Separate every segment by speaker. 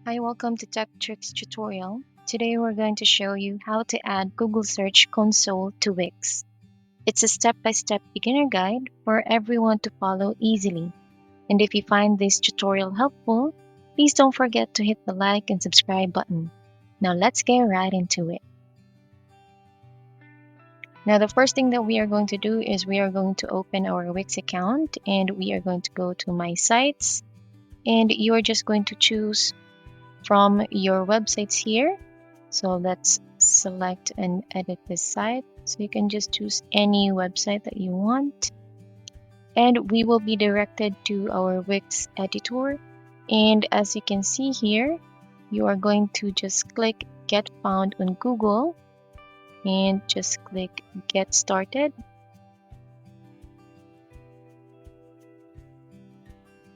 Speaker 1: Hi, welcome to Tech Tricks tutorial. Today we're going to show you how to add Google Search Console to Wix. It's a step-by-step beginner guide for everyone to follow easily. And if you find this tutorial helpful, please don't forget to hit the like and subscribe button. Now let's get right into it. Now the first thing that we are going to do is we are going to open our Wix account and we are going to go to My Sites, and you are just going to choose from your websites here. So let's select and edit this site. So you can just choose any website that you want. And we will be directed to our Wix editor. And as you can see here, you are going to just click Get Found on Google and just click Get Started.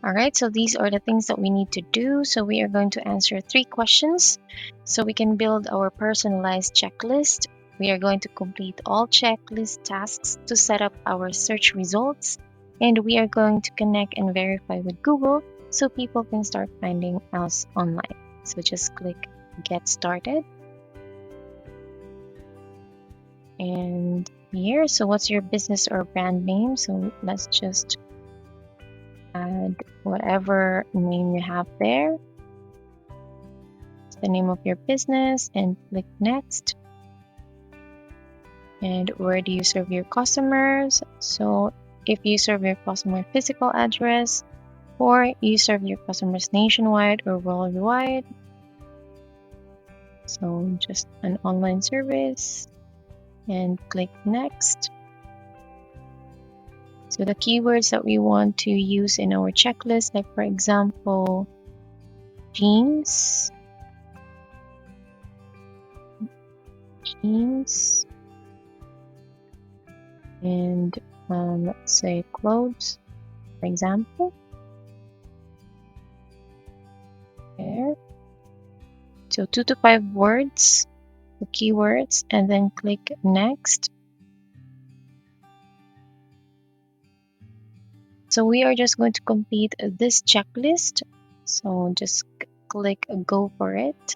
Speaker 1: All right, so these are the things that we need to do. So we are going to answer 3 questions so we can build our personalized checklist. We are going to complete all checklist tasks to set up our search results. And we are going to connect and verify with Google so people can start finding us online. So just click Get Started. And here, so what's your business or brand name? So let's just add whatever name you have there, the name of your business, and click next. And where do you serve your customers? So if you serve your customer physical address, or you serve your customers nationwide or worldwide, so just an online service, and click next. So the keywords that we want to use in our checklist, like for example, jeans, and let's say clothes, for example. There. So 2 to 5 words, the keywords, and then click next. So we are just going to complete this checklist. So just click go for it.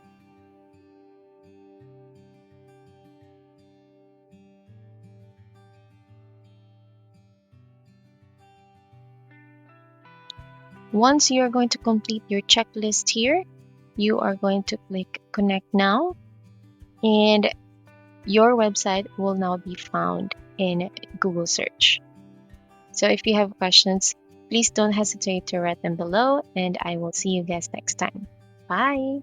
Speaker 1: Once you are going to complete your checklist here, you are going to click connect now, and your website will now be found in Google search. So if you have questions, please don't hesitate to write them below, and I will see you guys next time. Bye!